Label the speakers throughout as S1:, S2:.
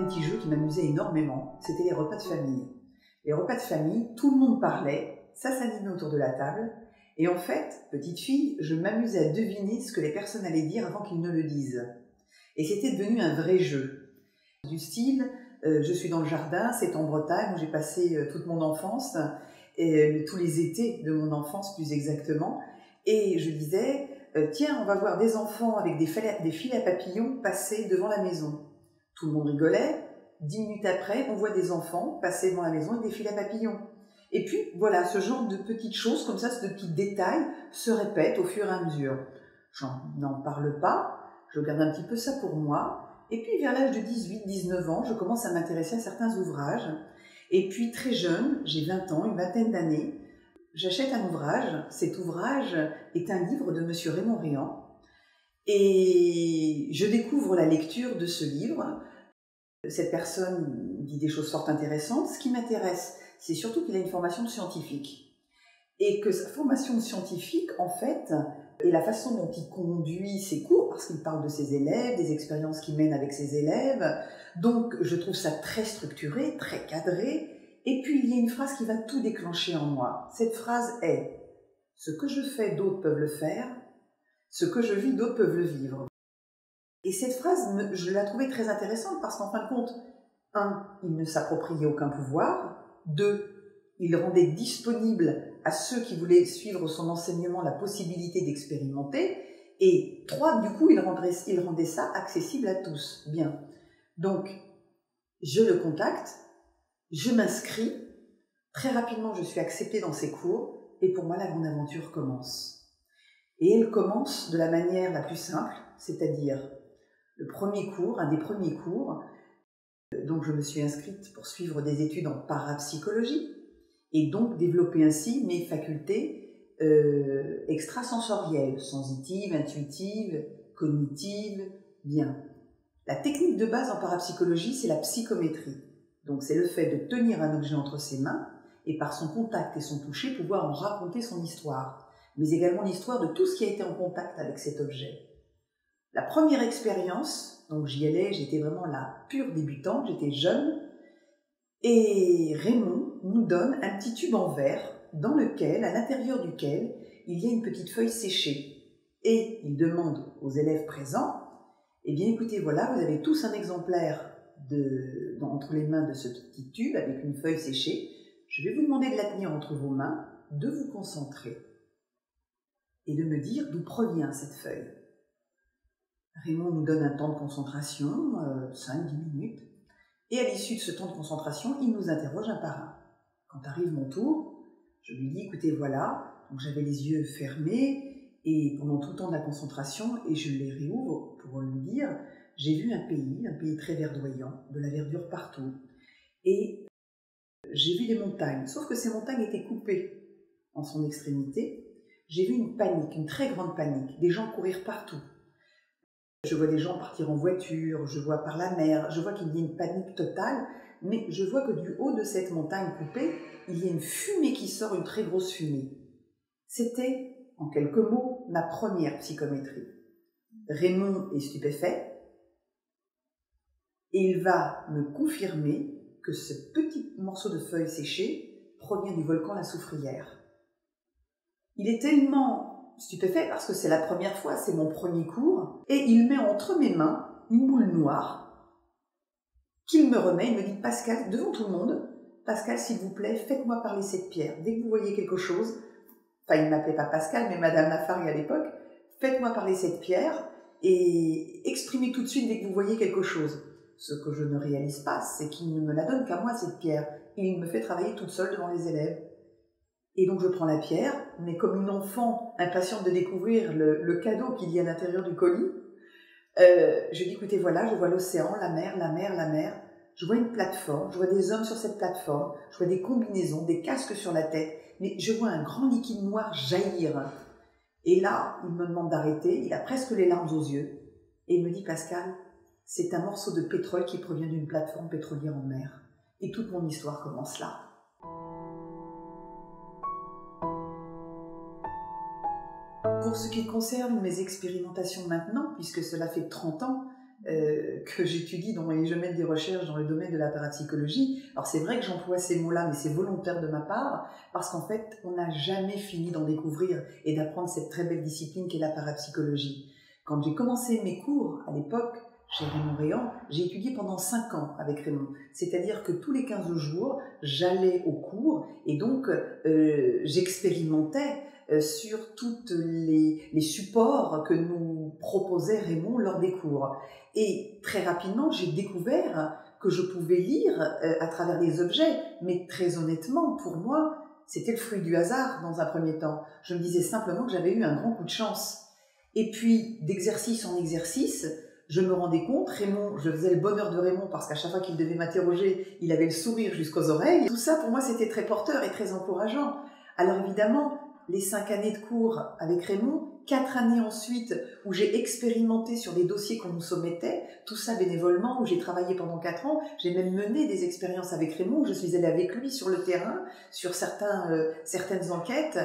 S1: petit jeu qui m'amusait énormément, c'était les repas de famille. Les repas de famille, tout le monde parlait, ça s'animait autour de la table, et en fait, petite fille, je m'amusais à deviner ce que les personnes allaient dire avant qu'ils ne le disent. Et c'était devenu un vrai jeu. Du style, je suis dans le jardin, c'est en Bretagne où j'ai passé toute mon enfance, tous les étés de mon enfance plus exactement, et je disais, tiens, on va voir des enfants avec des fils à papillons passer devant la maison. Tout le monde rigolait. 10 minutes après, on voit des enfants passer devant la maison avec des fils à papillons. Et puis, voilà, ce genre de petites choses, comme ça, de petits détails, se répètent au fur et à mesure. J'en n'en parle pas, je garde un petit peu ça pour moi. Et puis, vers l'âge de 18-19 ans, je commence à m'intéresser à certains ouvrages. Et puis, très jeune, j'ai 20 ans, une vingtaine d'années, j'achète un ouvrage. Cet ouvrage est un livre de monsieur Raymond Réan. Et je découvre la lecture de ce livre. Cette personne dit des choses fort intéressantes. Ce qui m'intéresse, c'est surtout qu'il a une formation de scientifique. Et que sa formation scientifique, en fait, et la façon dont il conduit ses cours, parce qu'il parle de ses élèves, des expériences qu'il mène avec ses élèves, donc je trouve ça très structuré, très cadré. Et puis il y a une phrase qui va tout déclencher en moi. Cette phrase est « Ce que je fais, d'autres peuvent le faire. Ce que je vis, d'autres peuvent le vivre. » Et cette phrase, je la trouvais très intéressante parce qu'en fin de compte, 1, il ne s'appropriait aucun pouvoir. 2, il rendait disponible à ceux qui voulaient suivre son enseignement la possibilité d'expérimenter. Et 3, du coup, il rendait ça accessible à tous. Bien. Donc, je le contacte, je m'inscris. Très rapidement, je suis acceptée dans ses cours. Et pour moi, la grande aventure commence. Et elle commence de la manière la plus simple, c'est-à-dire le premier cours, un des premiers cours. Donc je me suis inscrite pour suivre des études en parapsychologie et donc développer ainsi mes facultés extrasensorielles, sensitives, intuitives, cognitives, bien. La technique de base en parapsychologie, c'est la psychométrie. Donc c'est le fait de tenir un objet entre ses mains et par son contact et son toucher pouvoir en raconter son histoire, mais également l'histoire de tout ce qui a été en contact avec cet objet. La première expérience, donc j'y allais, j'étais vraiment la pure débutante, j'étais jeune, et Raymond nous donne un petit tube en verre dans lequel, à l'intérieur duquel, il y a une petite feuille séchée. Et il demande aux élèves présents, eh bien écoutez, voilà, vous avez tous un exemplaire entre les mains de ce petit tube avec une feuille séchée. Je vais vous demander de la tenir entre vos mains, de vous concentrer et de me dire d'où provient cette feuille. Raymond nous donne un temps de concentration, 5-10 minutes, et à l'issue de ce temps de concentration, il nous interroge un par un. Quand arrive mon tour, je lui dis, écoutez, voilà, donc j'avais les yeux fermés, et pendant tout le temps de la concentration, et je les réouvre pour lui dire, j'ai vu un pays très verdoyant, de la verdure partout, et j'ai vu des montagnes, sauf que ces montagnes étaient coupées en son extrémité. J'ai vu une panique, une très grande panique, des gens courir partout. Je vois des gens partir en voiture, je vois par la mer, je vois qu'il y a une panique totale, mais je vois que du haut de cette montagne coupée, il y a une fumée qui sort, une très grosse fumée. C'était, en quelques mots, ma première psychométrie. Raymond est stupéfait, et il va me confirmer que ce petit morceau de feuille séchée provient du volcan La Soufrière. Il est tellement stupéfait parce que c'est la première fois, c'est mon premier cours, et il met entre mes mains une boule noire qu'il me remet, il me dit « Pascal, devant tout le monde, Pascal, s'il vous plaît, faites-moi parler cette pierre. Dès que vous voyez quelque chose, enfin il ne m'appelait pas Pascal, mais Madame Lafargue à l'époque, faites-moi parler cette pierre et exprimez tout de suite dès que vous voyez quelque chose. » Ce que je ne réalise pas, c'est qu'il ne me la donne qu'à moi, cette pierre. Il me fait travailler toute seule devant les élèves. Et donc je prends la pierre, mais comme une enfant impatiente de découvrir le cadeau qu'il y a à l'intérieur du colis, je dis, écoutez, voilà, je vois l'océan, la mer, la mer, la mer, je vois une plateforme, je vois des hommes sur cette plateforme, je vois des combinaisons, des casques sur la tête, mais je vois un grand liquide noir jaillir. Et là, il me demande d'arrêter, il a presque les larmes aux yeux, et il me dit, Pascal, c'est un morceau de pétrole qui provient d'une plateforme pétrolière en mer. Et toute mon histoire commence là. Pour ce qui concerne mes expérimentations maintenant, puisque cela fait 30 ans, que j'étudie et je mène des recherches dans le domaine de la parapsychologie. Alors c'est vrai que j'emploie ces mots-là, mais c'est volontaire de ma part, parce qu'en fait, on n'a jamais fini d'en découvrir et d'apprendre cette très belle discipline qu'est la parapsychologie. Quand j'ai commencé mes cours, à l'époque, chez Raymond Réan, j'ai étudié pendant 5 ans avec Raymond. C'est-à-dire que tous les 15 jours, j'allais au cours et donc j'expérimentais sur tous les supports que nous proposait Raymond lors des cours. Et très rapidement, j'ai découvert que je pouvais lire à travers des objets, mais très honnêtement, pour moi, c'était le fruit du hasard dans un premier temps. Je me disais simplement que j'avais eu un grand coup de chance. Et puis, d'exercice en exercice, je me rendais compte, Raymond, je faisais le bonheur de Raymond parce qu'à chaque fois qu'il devait m'interroger, il avait le sourire jusqu'aux oreilles. Tout ça, pour moi, c'était très porteur et très encourageant. Alors évidemment, les 5 années de cours avec Raymond, 4 années ensuite où j'ai expérimenté sur des dossiers qu'on nous soumettait, tout ça bénévolement, où j'ai travaillé pendant 4 ans, j'ai même mené des expériences avec Raymond, où je suis allée avec lui sur le terrain, sur certaines enquêtes,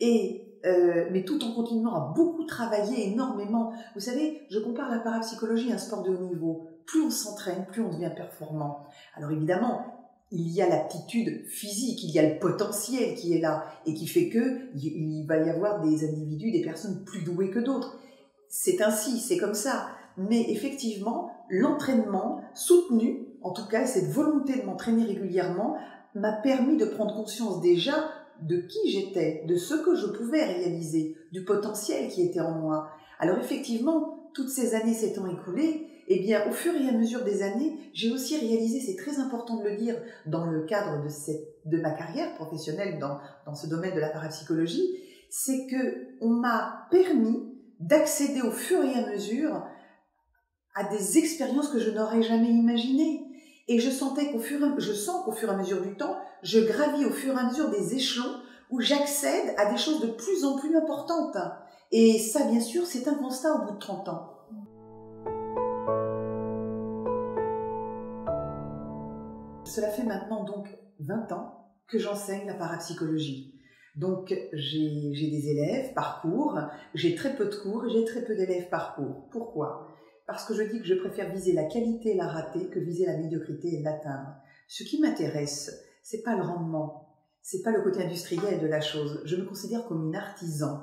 S1: mais tout en continuant à beaucoup travailler énormément. Vous savez, je compare la parapsychologie à un sport de haut niveau. Plus on s'entraîne, plus on devient performant. Alors évidemment, il y a l'aptitude physique, il y a le potentiel qui est là et qui fait qu'il va y avoir des individus, des personnes plus douées que d'autres. C'est ainsi, c'est comme ça. Mais effectivement, l'entraînement soutenu, en tout cas cette volonté de m'entraîner régulièrement, m'a permis de prendre conscience déjà de qui j'étais, de ce que je pouvais réaliser, du potentiel qui était en moi. Alors effectivement, toutes ces années s'étant écoulées, eh bien, au fur et à mesure des années, j'ai aussi réalisé, c'est très important de le dire, dans le cadre de ma carrière professionnelle dans ce domaine de la parapsychologie, c'est qu'on m'a permis d'accéder au fur et à mesure à des expériences que je n'aurais jamais imaginées. Et je sens qu'au fur et à mesure du temps, je gravis au fur et à mesure des échelons où j'accède à des choses de plus en plus importantes. Et ça, bien sûr, c'est un constat au bout de 30 ans. Cela fait maintenant donc 20 ans que j'enseigne la parapsychologie. Donc j'ai des élèves par cours, j'ai très peu de cours et j'ai très peu d'élèves par cours. Pourquoi ? Parce que je dis que je préfère viser la qualité et la rater que viser la médiocrité et l'atteindre. Ce qui m'intéresse, c'est pas le rendement, c'est pas le côté industriel de la chose. Je me considère comme une artisan.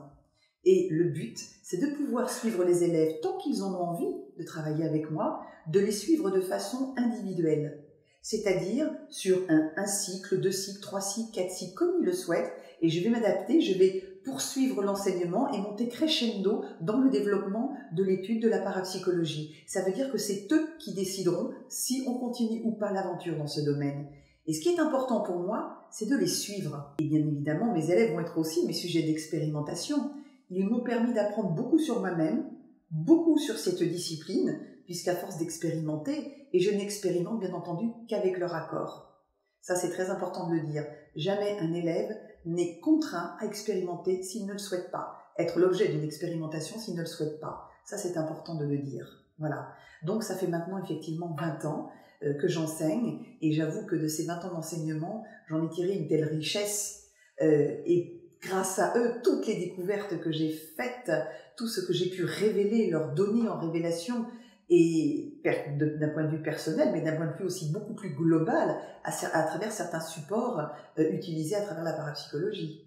S1: Et le but, c'est de pouvoir suivre les élèves tant qu'ils en ont envie de travailler avec moi, de les suivre de façon individuelle. C'est-à-dire sur un cycle, 2 cycles, 3 cycles, 4 cycles, comme ils le souhaitent, et je vais m'adapter, je vais poursuivre l'enseignement et monter crescendo dans le développement de l'étude de la parapsychologie. Ça veut dire que c'est eux qui décideront si on continue ou pas l'aventure dans ce domaine. Et ce qui est important pour moi, c'est de les suivre. Et bien évidemment, mes élèves vont être aussi mes sujets d'expérimentation. Ils m'ont permis d'apprendre beaucoup sur moi-même, beaucoup sur cette discipline, puisqu'à force d'expérimenter, et je n'expérimente bien entendu qu'avec leur accord. Ça, c'est très important de le dire. Jamais un élève n'est contraint à expérimenter s'il ne le souhaite pas, être l'objet d'une expérimentation s'il ne le souhaite pas. Ça, c'est important de le dire. Voilà. Donc, ça fait maintenant effectivement 20 ans que j'enseigne, et j'avoue que de ces 20 ans d'enseignement, j'en ai tiré une telle richesse, et grâce à eux, toutes les découvertes que j'ai faites, tout ce que j'ai pu révéler, leur donner en révélation, et d'un point de vue personnel, mais d'un point de vue aussi beaucoup plus global, à travers certains supports utilisés à travers la parapsychologie.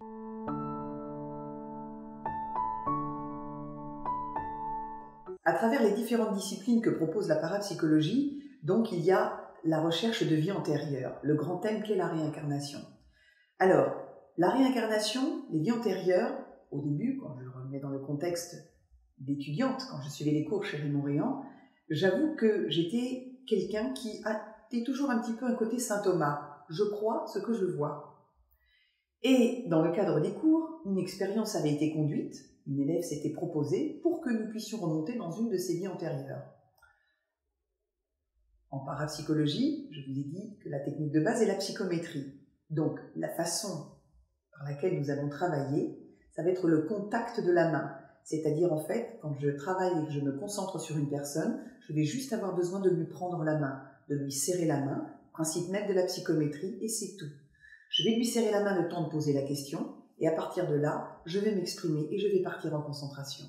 S1: À travers les différentes disciplines que propose la parapsychologie, donc il y a la recherche de vie antérieure, le grand thème qu'est la réincarnation. Alors, la réincarnation, les vies antérieures, au début, quand je remets dans le contexte d'étudiante, quand je suivais les cours chez Raymond Réan, j'avoue que j'étais quelqu'un qui était toujours un petit peu un côté Saint Thomas. Je crois ce que je vois. Et dans le cadre des cours, une expérience avait été conduite, une élève s'était proposée pour que nous puissions remonter dans une de ces vies antérieures. En parapsychologie, je vous ai dit que la technique de base est la psychométrie. Donc, la façon par laquelle nous allons travailler, ça va être le contact de la main. C'est-à-dire, en fait, quand je travaille et que je me concentre sur une personne, je vais juste avoir besoin de lui prendre la main, de lui serrer la main, principe même de la psychométrie, et c'est tout. Je vais lui serrer la main le temps de poser la question, et à partir de là, je vais m'exprimer et je vais partir en concentration.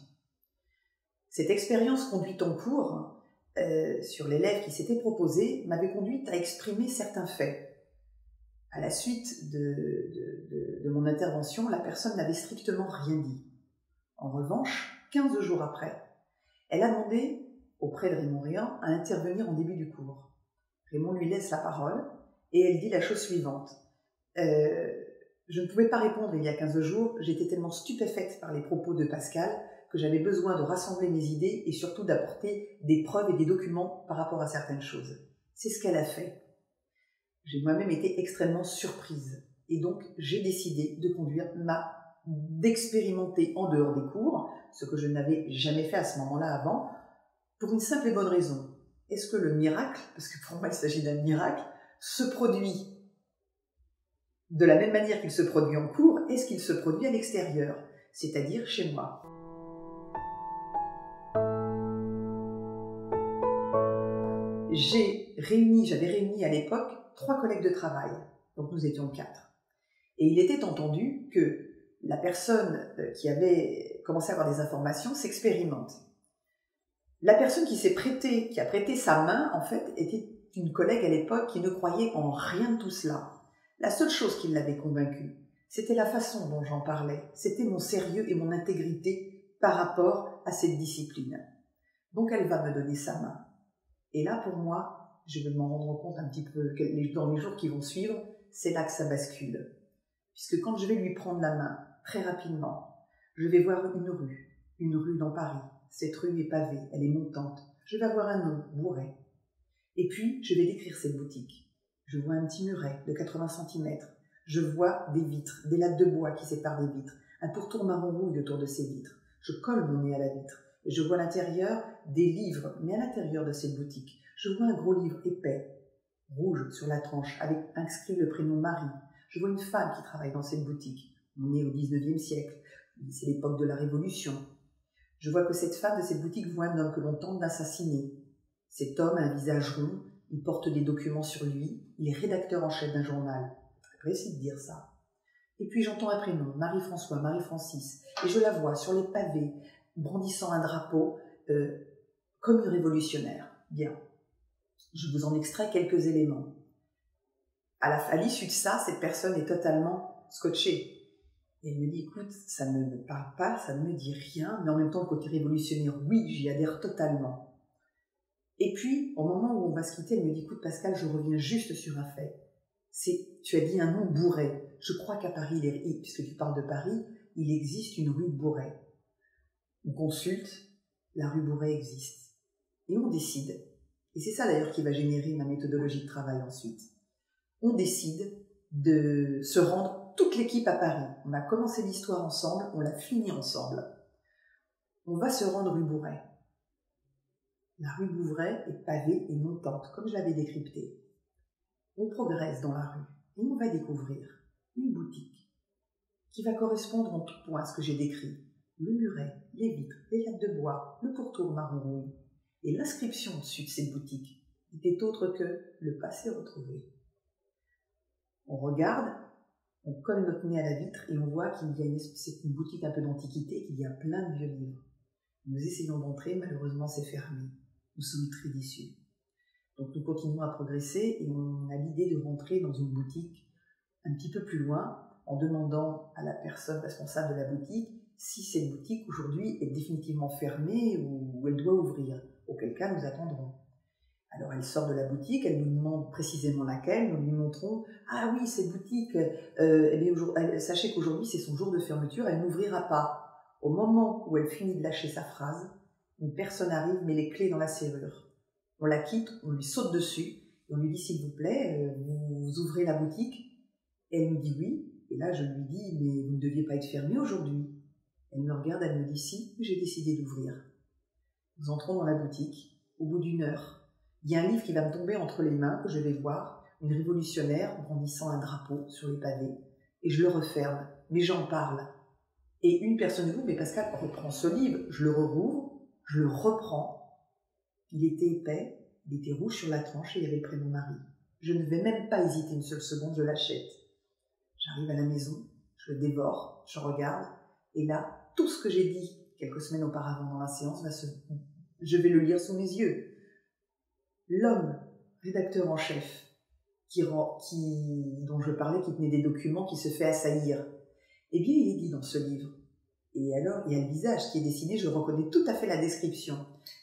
S1: Cette expérience conduite en cours, sur l'élève qui s'était proposé m'avait conduite à exprimer certains faits. À la suite de mon intervention, la personne n'avait strictement rien dit. En revanche, 15 jours après, elle a demandé auprès de Raymond Riant à intervenir en début du cours. Raymond lui laisse la parole et elle dit la chose suivante. Je ne pouvais pas répondre il y a 15 jours, j'étais tellement stupéfaite par les propos de Pascal que j'avais besoin de rassembler mes idées et surtout d'apporter des preuves et des documents par rapport à certaines choses. C'est ce qu'elle a fait. J'ai moi-même été extrêmement surprise et donc j'ai décidé d'expérimenter en dehors des cours, ce que je n'avais jamais fait à ce moment-là avant, pour une simple et bonne raison. Est-ce que le miracle, parce que pour moi il s'agit d'un miracle, se produit de la même manière qu'il se produit en cours, est-ce qu'il se produit à l'extérieur, c'est-à-dire chez moi? J'avais réuni à l'époque 3 collègues de travail, donc nous étions 4. Et il était entendu que la personne qui avait commencé à avoir des informations s'expérimente. La personne qui a prêté sa main, en fait, était une collègue à l'époque qui ne croyait en rien de tout cela. La seule chose qui l'avait convaincue, c'était la façon dont j'en parlais, c'était mon sérieux et mon intégrité par rapport à cette discipline. Donc elle va me donner sa main. Et là, pour moi, je vais m'en rendre compte un petit peu dans les jours qui vont suivre, c'est là que ça bascule. Puisque quand je vais lui prendre la main, très rapidement, je vais voir une rue dans Paris. Cette rue est pavée, elle est montante. Je vais avoir un nom, Bourret. Et puis, je vais décrire cette boutique. Je vois un petit muret de 80 cm. Je vois des vitres, des lattes de bois qui séparent des vitres, un pourtour marron rouille autour de ces vitres. Je colle mon nez à la vitre. Et je vois à l'intérieur des livres, mais à l'intérieur de cette boutique, je vois un gros livre épais, rouge sur la tranche, avec inscrit le prénom Marie. Je vois une femme qui travaille dans cette boutique. On est au 19e siècle, c'est l'époque de la Révolution. Je vois que cette femme de cette boutique voit un homme que l'on tente d'assassiner. Cet homme a un visage rond, il porte des documents sur lui, il est rédacteur en chef d'un journal. C'est très précis de dire ça. Et puis j'entends un prénom, Marie-François, Marie-Francis, et je la vois sur les pavés, brandissant un drapeau comme une révolutionnaire. Bien, je vous en extrais quelques éléments. À l'issue de ça, cette personne est totalement scotchée. Et elle me dit, écoute, ça ne me parle pas, ça ne me dit rien, mais en même temps, le côté révolutionnaire, oui, j'y adhère totalement. Et puis, au moment où on va se quitter, elle me dit, écoute Pascal, je reviens juste sur un fait. Tu as dit un nom, Bourret. Je crois qu'à Paris, puisque tu parles de Paris, il existe une rue Bourret. On consulte, la rue Bourret existe. Et on décide, et c'est ça d'ailleurs qui va générer ma méthodologie de travail ensuite, on décide de se rendre toute l'équipe à Paris. On a commencé l'histoire ensemble, on l'a fini ensemble. On va se rendre rue Bourret. La rue Bourret est pavée et montante, comme je l'avais décrypté. On progresse dans la rue et on va découvrir une boutique qui va correspondre en tout point à ce que j'ai décrit. Le muret, les vitres, les lattes de bois, le pourtour marron rouille. Et l'inscription dessus de cette boutique n'était autre que le passé retrouvé. On regarde, on colle notre nez à la vitre et on voit qu'il y a c'est une boutique un peu d'antiquité, qu'il y a plein de vieux livres. Nous essayons d'entrer, malheureusement c'est fermé. Nous sommes très déçus. Donc nous continuons à progresser et on a l'idée de rentrer dans une boutique un petit peu plus loin en demandant à la personne responsable de la boutique si cette boutique aujourd'hui est définitivement fermée ou elle doit ouvrir, auquel cas nous attendrons. Alors elle sort de la boutique, elle nous demande précisément laquelle, nous lui montrons « Ah oui, cette boutique, sachez qu'aujourd'hui c'est son jour de fermeture, elle n'ouvrira pas. » Au moment où elle finit de lâcher sa phrase, une personne arrive, met les clés dans la serrure. On la quitte, on lui saute dessus, et on lui dit « S'il vous plaît, vous ouvrez la boutique ?» Et elle nous dit « Oui ». Et là je lui dis « Mais vous ne deviez pas être fermé aujourd'hui ?» Elle me regarde, elle me dit « Si, j'ai décidé d'ouvrir. » Nous entrons dans la boutique. Au bout d'une heure, il y a un livre qui va me tomber entre les mains, que je vais voir, une révolutionnaire brandissant un drapeau sur les pavés, et je le referme, mais j'en parle. Et une personne dit « Mais Pascal, reprends ce livre », je le rouvre, je le reprends. Il était épais, il était rouge sur la tranche et il y avait le prénom Marie. Je ne vais même pas hésiter une seule seconde, je l'achète. J'arrive à la maison, je le dévore, je regarde, et là, tout ce que j'ai dit quelques semaines auparavant dans la séance, je vais le lire sous mes yeux. l'homme rédacteur en chef dont je parlais, qui tenait des documents, qui se fait assaillir, eh bien, il est dit dans ce livre. Et alors, il y a le visage qui est dessiné, je reconnais tout à fait la description.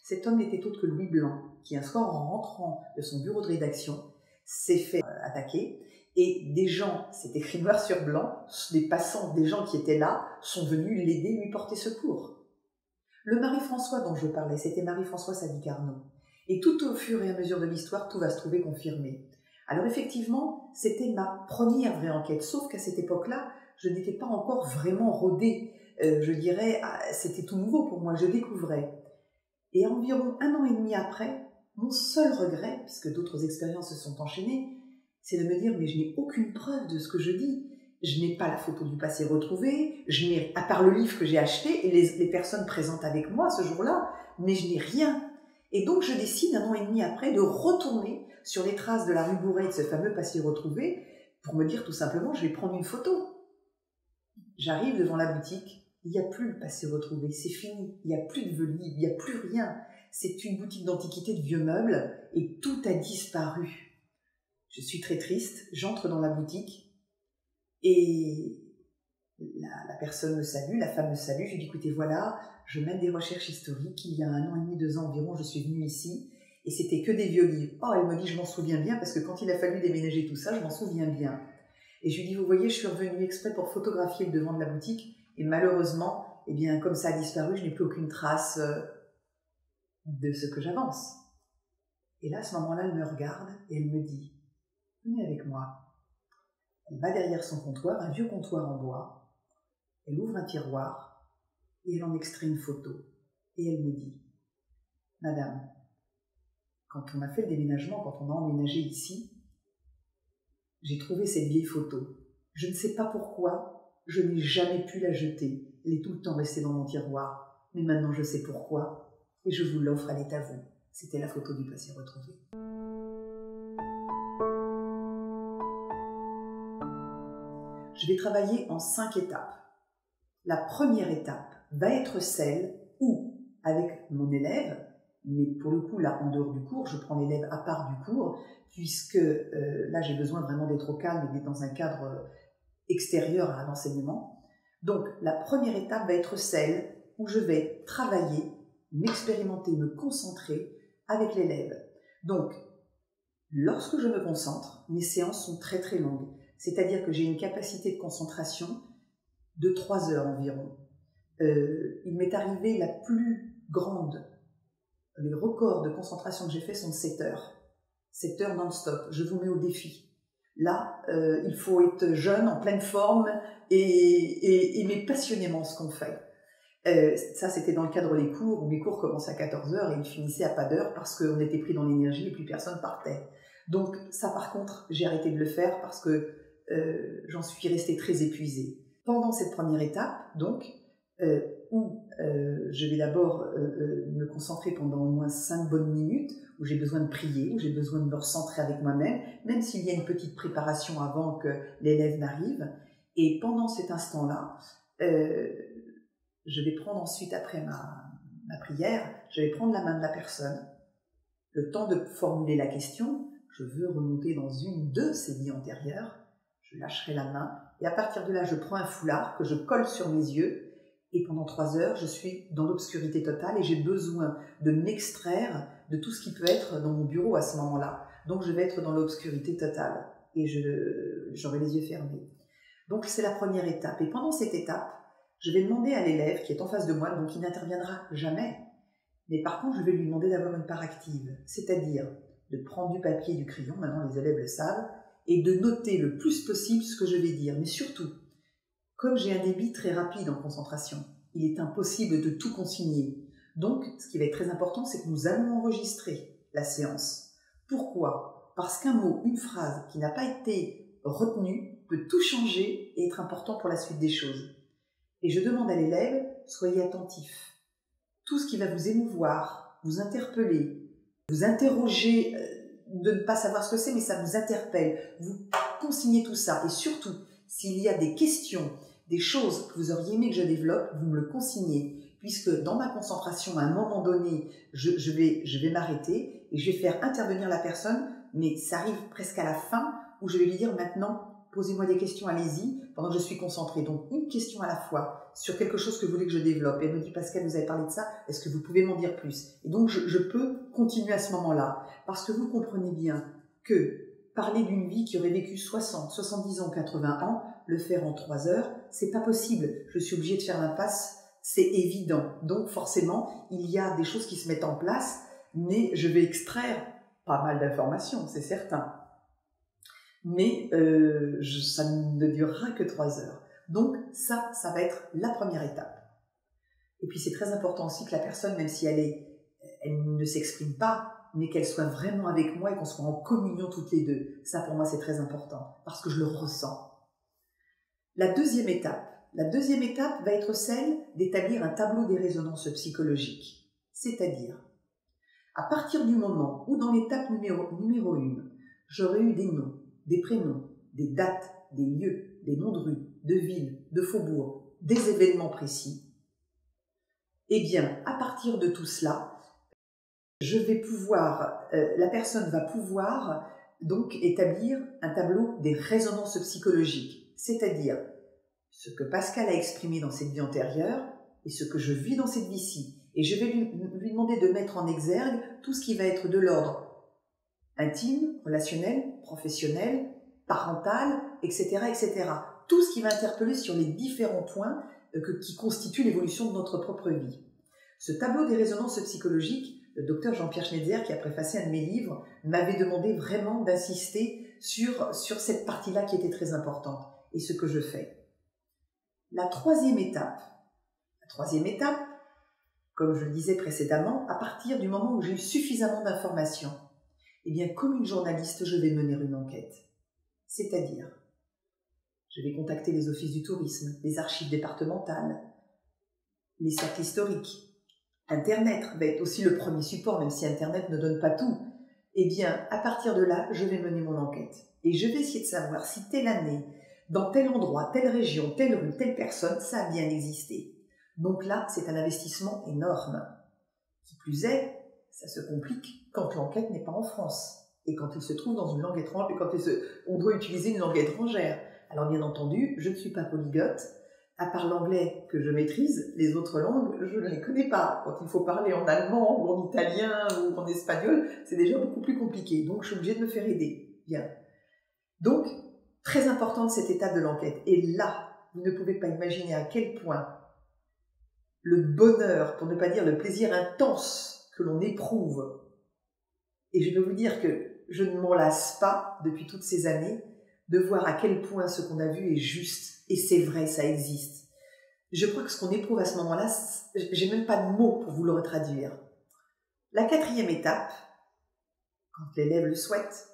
S1: Cet homme n'était autre que Louis Blanc, qui un soir, en rentrant de son bureau de rédaction, s'est fait attaquer. Et des gens, c'est écrit noir sur blanc, des passants, des gens qui étaient là, sont venus l'aider, lui porter secours. Le Marie-François dont je parlais, c'était Marie-François Sadi-Carnot. Et tout au fur et à mesure de l'histoire, tout va se trouver confirmé. Alors effectivement, c'était ma première vraie enquête, sauf qu'à cette époque-là, je n'étais pas encore vraiment rodée. Je dirais, c'était tout nouveau pour moi, je découvrais. Et environ 1 an et demi après, mon seul regret, puisque d'autres expériences se sont enchaînées, c'est de me dire, mais je n'ai aucune preuve de ce que je dis. Je n'ai pas la photo du passé retrouvé, je n'ai, à part le livre que j'ai acheté et les personnes présentes avec moi ce jour-là, mais je n'ai rien. Et donc je décide 1 an et demi après de retourner sur les traces de la rue Bourret, de ce fameux passé retrouvé, pour me dire tout simplement, je vais prendre une photo. J'arrive devant la boutique, il n'y a plus le passé retrouvé, c'est fini, il n'y a plus de livres, il n'y a plus rien. C'est une boutique d'antiquité de vieux meubles et tout a disparu. Je suis très triste, j'entre dans la boutique et la personne me salue, la femme me salue, je lui dis écoutez voilà, je mène des recherches historiques, il y a 1 an et demi, 2 ans environ, je suis venue ici et c'était que des vieux livres. Oh, elle me dit je m'en souviens bien parce que quand il a fallu déménager tout ça, je m'en souviens bien. Et je lui dis vous voyez, je suis revenue exprès pour photographier le devant de la boutique et malheureusement, eh bien comme ça a disparu, je n'ai plus aucune trace de ce que j'avance. Et là, à ce moment-là, elle me regarde et elle me dit venez avec moi. Elle va derrière son comptoir, un vieux comptoir en bois. Elle ouvre un tiroir et elle en extrait une photo. Et elle me dit « Madame, quand on a fait le déménagement, quand on a emménagé ici, j'ai trouvé cette vieille photo. Je ne sais pas pourquoi, je n'ai jamais pu la jeter. Elle est tout le temps restée dans mon tiroir. Mais maintenant, je sais pourquoi. Et je vous l'offre, elle est à vous. » C'était la photo du passé retrouvé. Je vais travailler en 5 étapes. La première étape va être celle où, avec mon élève, mais pour le coup, là, en dehors du cours, je prends l'élève à part du cours, puisque là, j'ai besoin vraiment d'être au calme et d'être dans un cadre extérieur à l'enseignement. Donc, la première étape va être celle où je vais travailler, m'expérimenter, me concentrer avec l'élève. Donc, lorsque je me concentre, mes séances sont très très longues. C'est-à-dire que j'ai une capacité de concentration de 3 heures environ. Il m'est arrivé la plus grande, les records de concentration que j'ai fait sont de 7 heures. 7 heures non-stop, je vous mets au défi. Là, il faut être jeune, en pleine forme et aimer passionnément ce qu'on fait. Ça, c'était dans le cadre des cours, où mes cours commençaient à 14 heures et ils finissaient à pas d'heure parce qu'on était pris dans l'énergie et plus personne partait. Donc ça, par contre, j'ai arrêté de le faire parce que j'en suis restée très épuisée. Pendant cette première étape, donc, où je vais d'abord me concentrer pendant au moins 5 bonnes minutes, où j'ai besoin de prier, où j'ai besoin de me recentrer avec moi-même, même s'il y a une petite préparation avant que l'élève n'arrive. Et pendant cet instant-là, je vais prendre ensuite, après ma prière, je vais prendre la main de la personne, le temps de formuler la question, je veux remonter dans une de ses vies antérieures, je lâcherai la main, et à partir de là, je prends un foulard que je colle sur mes yeux, et pendant 3 heures, je suis dans l'obscurité totale, et j'ai besoin de m'extraire de tout ce qui peut être dans mon bureau à ce moment-là. Donc je vais être dans l'obscurité totale, et j'aurai les yeux fermés. Donc c'est la première étape, et pendant cette étape, je vais demander à l'élève qui est en face de moi, donc il n'interviendra jamais, mais par contre, je vais lui demander d'avoir une part active, c'est-à-dire de prendre du papier et du crayon, maintenant les élèves le savent, et de noter le plus possible ce que je vais dire. Mais surtout, comme j'ai un débit très rapide en concentration, il est impossible de tout consigner. Donc, ce qui va être très important, c'est que nous allons enregistrer la séance. Pourquoi ? Parce qu'un mot, une phrase qui n'a pas été retenue peut tout changer et être important pour la suite des choses. Et je demande à l'élève, soyez attentif. Tout ce qui va vous émouvoir, vous interpeller, vous interroger, de ne pas savoir ce que c'est, mais ça vous interpelle. Vous consignez tout ça. Et surtout, s'il y a des questions, des choses que vous auriez aimé que je développe, vous me le consignez. puisque dans ma concentration, à un moment donné, je vais m'arrêter et je vais faire intervenir la personne, mais ça arrive presque à la fin où je vais lui dire maintenant, posez-moi des questions, allez-y, pendant que je suis concentrée. Donc, une question à la fois sur quelque chose que vous voulez que je développe. Et elle me dit, Pascal, vous avez parlé de ça, est-ce que vous pouvez m'en dire plus? Et donc, je peux continuer à ce moment-là. Parce que vous comprenez bien que parler d'une vie qui aurait vécu 60, 70 ans, 80 ans, le faire en 3 heures, c'est pas possible. Je suis obligée de faire l'impasse, c'est évident. Donc, forcément, il y a des choses qui se mettent en place, mais je vais extraire pas mal d'informations, c'est certain. Mais ça ne durera que 3 heures. Donc ça va être la première étape. Et puis c'est très important aussi que la personne, même si elle ne s'exprime pas, mais qu'elle soit vraiment avec moi et qu'on soit en communion toutes les deux. Ça pour moi c'est très important, parce que je le ressens. La deuxième étape va être celle d'établir un tableau des résonances psychologiques. C'est-à-dire, à partir du moment où dans l'étape numéro 1, j'aurais eu des noms, des prénoms, des dates, des lieux, des noms de rues, de villes, de faubourgs, des événements précis, eh bien, à partir de tout cela, la personne va pouvoir donc établir un tableau des résonances psychologiques, c'est-à-dire ce que Pascal a exprimé dans cette vie antérieure et ce que je vis dans cette vie-ci. Et je vais lui demander de mettre en exergue tout ce qui va être de l'ordre intime, relationnel, professionnel, parental, etc., etc. Tout ce qui va interpeller sur les différents points qui constituent l'évolution de notre propre vie. Ce tableau des résonances psychologiques, le docteur Jean-Pierre Schneider, qui a préfacé un de mes livres, m'avait demandé vraiment d'insister sur cette partie-là qui était très importante, et ce que je fais. La troisième étape, comme je le disais précédemment, à partir du moment où j'ai eu suffisamment d'informations, eh bien, comme une journaliste, je vais mener une enquête. C'est-à-dire, je vais contacter les offices du tourisme, les archives départementales, les cercles historiques. Internet va être aussi le premier support, même si Internet ne donne pas tout. Eh bien, à partir de là, je vais mener mon enquête. Et je vais essayer de savoir si telle année, dans tel endroit, telle région, telle rue, telle personne, ça a bien existé. Donc là, c'est un investissement énorme. Qui plus est, ça se complique quand l'enquête n'est pas en France et quand il se trouve dans une langue étrangère et quand on doit utiliser une langue étrangère. Alors bien entendu, je ne suis pas polyglotte. À part l'anglais que je maîtrise, les autres langues, je ne les connais pas. Quand il faut parler en allemand ou en italien ou en espagnol, c'est déjà beaucoup plus compliqué. Donc je suis obligée de me faire aider. Bien. Donc, très importante cette étape de l'enquête. Et là, vous ne pouvez pas imaginer à quel point le bonheur, pour ne pas dire le plaisir intense que l'on éprouve. Et je dois vous dire que je ne m'en lasse pas depuis toutes ces années de voir à quel point ce qu'on a vu est juste. Et c'est vrai, ça existe. Je crois que ce qu'on éprouve à ce moment-là, j'ai même pas de mots pour vous le retraduire. La quatrième étape, quand l'élève le souhaite,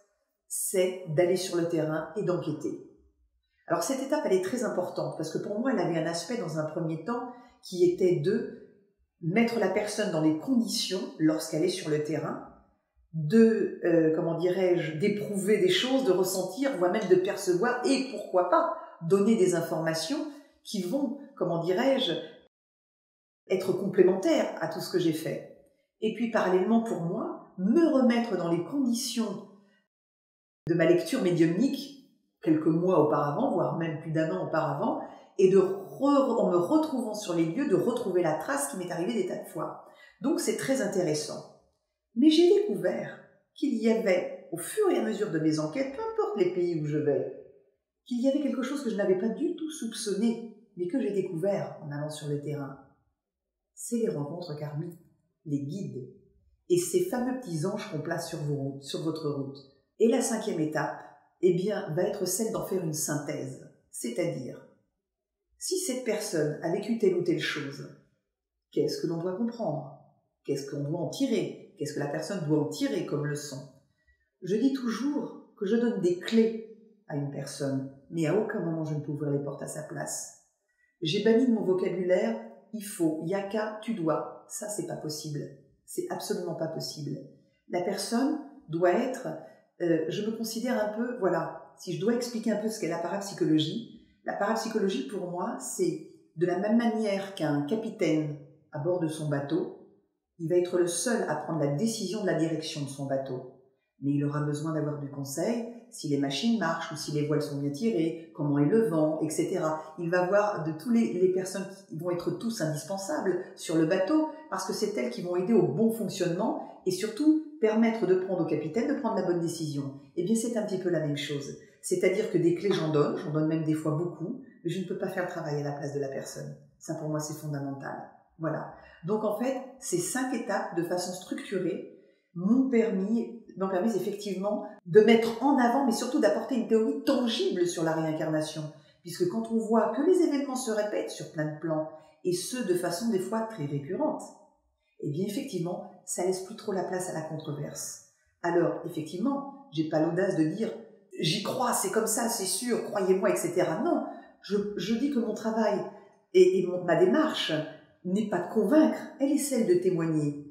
S1: c'est d'aller sur le terrain et d'enquêter. Alors cette étape, elle est très importante parce que pour moi, elle avait un aspect dans un premier temps qui était de mettre la personne dans les conditions, lorsqu'elle est sur le terrain, d'éprouver des choses, de ressentir, voire même de percevoir, et pourquoi pas, donner des informations qui vont, être complémentaires à tout ce que j'ai fait. Et puis parallèlement pour moi, me remettre dans les conditions de ma lecture médiumnique, quelques mois auparavant, voire même plus d'1 an auparavant, et en me retrouvant sur les lieux, de retrouver la trace qui m'est arrivée des tas de fois. Donc c'est très intéressant. Mais j'ai découvert qu'il y avait, au fur et à mesure de mes enquêtes, peu importe les pays où je vais, qu'il y avait quelque chose que je n'avais pas du tout soupçonné, mais que j'ai découvert en allant sur le terrain. C'est les rencontres karmiques, les guides, et ces fameux petits anges qu'on place sur votre route. Et la 5e étape, eh bien, va être celle d'en faire une synthèse, c'est-à-dire, si cette personne a vécu telle ou telle chose, qu'est-ce que l'on doit comprendre? Qu'est-ce qu'on doit en tirer? Qu'est-ce que la personne doit en tirer comme leçon? Je dis toujours que je donne des clés à une personne, mais à aucun moment je ne peux ouvrir les portes à sa place. J'ai banni de mon vocabulaire « il faut »,« y a qu'à »,« tu dois ». Ça, c'est pas possible. C'est absolument pas possible. La personne doit être... je me considère un peu... Voilà, si je dois expliquer un peu ce qu'est la parapsychologie pour moi, c'est de la même manière qu'un capitaine à bord de son bateau, il va être le seul à prendre la décision de la direction de son bateau. Mais il aura besoin d'avoir du conseil, si les machines marchent ou si les voiles sont bien tirées, comment est le vent, etc. Il va voir de tous les personnes qui vont être tous indispensables sur le bateau, parce que c'est elles qui vont aider au bon fonctionnement et surtout permettre de prendre au capitaine de prendre la bonne décision. Eh bien, c'est un petit peu la même chose. C'est-à-dire que des clés, j'en donne même des fois beaucoup, mais je ne peux pas faire le travail à la place de la personne. Ça, pour moi, c'est fondamental. Voilà. Donc, en fait, ces 5 étapes, de façon structurée, m'ont permis effectivement de mettre en avant, mais surtout d'apporter une théorie tangible sur la réincarnation. Puisque quand on voit que les événements se répètent sur plein de plans, et ce, de façon des fois très récurrente, eh bien effectivement, ça laisse plus trop la place à la controverse. Alors, effectivement, j'ai pas l'audace de dire « j'y crois, c'est comme ça, c'est sûr, croyez-moi, etc. » Non, je dis que mon travail et ma démarche n'est pas de convaincre, elle est celle de témoigner.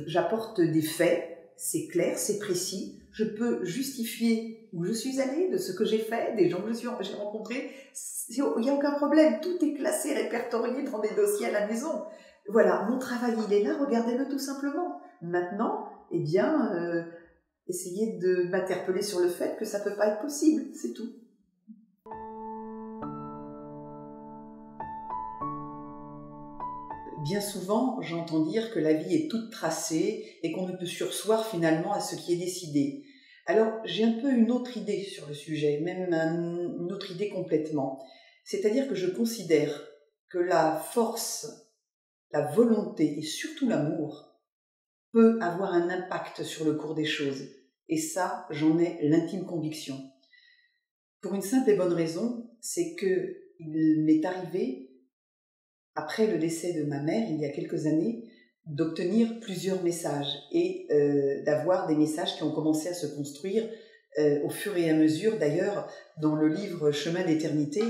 S1: J'apporte des faits, c'est clair, c'est précis, je peux justifier où je suis allée, de ce que j'ai fait, des gens que j'ai rencontrés, il n'y a aucun problème, tout est classé, répertorié dans des dossiers à la maison. Voilà, mon travail, il est là, regardez-le tout simplement. Maintenant, eh bien, essayez de m'interpeller sur le fait que ça ne peut pas être possible, c'est tout. Bien souvent, j'entends dire que la vie est toute tracée et qu'on ne peut surseoir finalement à ce qui est décidé. Alors, j'ai un peu une autre idée sur le sujet, même une autre idée complètement. C'est-à-dire que je considère que la force, la volonté et surtout l'amour peut avoir un impact sur le cours des choses. Et ça, j'en ai l'intime conviction. Pour une simple et bonne raison, c'est que il m'est arrivé, après le décès de ma mère, il y a quelques années, d'obtenir plusieurs messages et d'avoir des messages qui ont commencé à se construire au fur et à mesure. D'ailleurs, dans le livre Chemin d'éternité,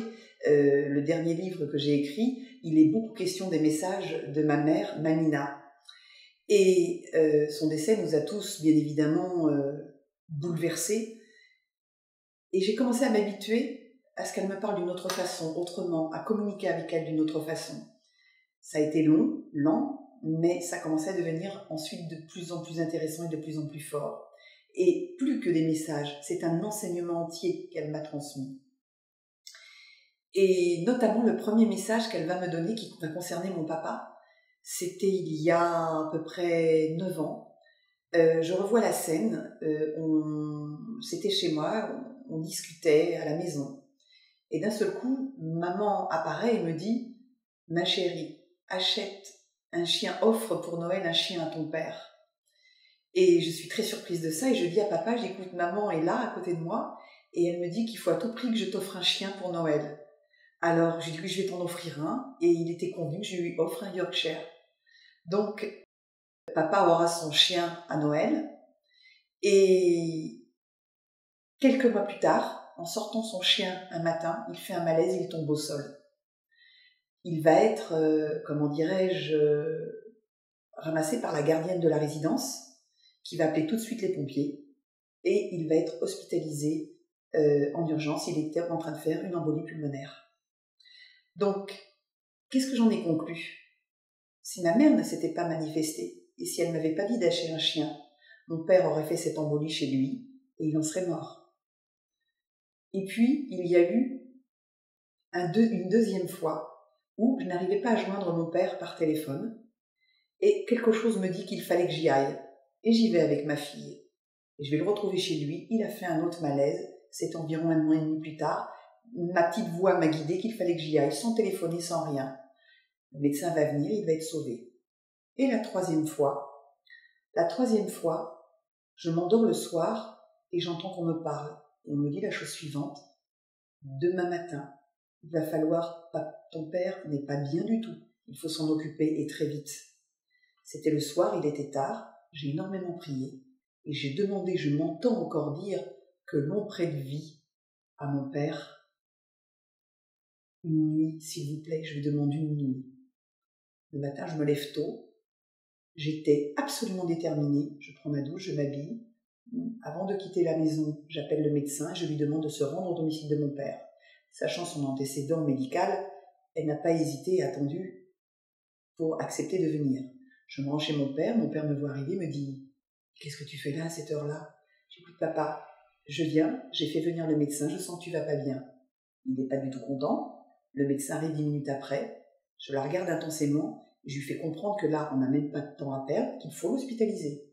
S1: le dernier livre que j'ai écrit, il est beaucoup question des messages de ma mère, Mamina. Et son décès nous a tous, bien évidemment, bouleversés. Et j'ai commencé à m'habituer à ce qu'elle me parle d'une autre façon, autrement, à communiquer avec elle d'une autre façon. Ça a été long, lent, mais ça commençait à devenir ensuite de plus en plus intéressant et de plus en plus fort. Et plus que des messages, c'est un enseignement entier qu'elle m'a transmis. Et notamment le premier message qu'elle va me donner qui va concerner mon papa, c'était il y a à peu près 9 ans. Je revois la scène, c'était chez moi, on discutait à la maison. Et d'un seul coup, maman apparaît et me dit « Ma chérie, achète un chien, offre pour Noël un chien à ton père. » Et je suis très surprise de ça et je dis à papa, j'écoute, maman est là à côté de moi et elle me dit qu'il faut à tout prix que je t'offre un chien pour Noël. Alors j'ai dit oui, je vais t'en offrir un et il était convenu que je lui offre un Yorkshire. Donc papa aura son chien à Noël et quelques mois plus tard, en sortant son chien un matin, il fait un malaise, il tombe au sol. Il va être, comment dirais-je, ramassé par la gardienne de la résidence, qui va appeler tout de suite les pompiers, et il va être hospitalisé en urgence. Il était en train de faire une embolie pulmonaire. Donc, qu'est-ce que j'en ai conclu? Si ma mère ne s'était pas manifestée, et si elle ne m'avait pas dit d'acheter un chien, mon père aurait fait cette embolie chez lui, et il en serait mort. Et puis, il y a eu une deuxième fois où je n'arrivais pas à joindre mon père par téléphone, et quelque chose me dit qu'il fallait que j'y aille. Et j'y vais avec ma fille. Et je vais le retrouver chez lui, il a fait un autre malaise, c'est environ 1 mois et demi plus tard. Ma petite voix m'a guidée qu'il fallait que j'y aille, sans téléphoner, sans rien. Le médecin va venir, il va être sauvé. Et la troisième fois, je m'endors le soir et j'entends qu'on me parle. On me dit la chose suivante: demain matin, il va falloir, ton père n'est pas bien du tout, il faut s'en occuper et très vite. C'était le soir, il était tard, j'ai énormément prié et j'ai demandé, je m'entends encore dire, que l'on prête vie à mon père. Une nuit, s'il vous plaît, je lui demande une nuit. Le matin, je me lève tôt, j'étais absolument déterminée, je prends ma douche, je m'habille. Avant de quitter la maison, j'appelle le médecin et je lui demande de se rendre au domicile de mon père. Sachant son antécédent médical, elle n'a pas hésité et attendu pour accepter de venir. Je me rends chez mon père me voit arriver, me dit « Qu'est-ce que tu fais là à cette heure-là » J'écoute papa, je viens, j'ai fait venir le médecin, je sens que tu vas pas bien. Il n'est pas du tout content, le médecin arrive 10 minutes après, je la regarde intensément, et je lui fais comprendre que là, on n'a même pas de temps à perdre, qu'il faut l'hospitaliser.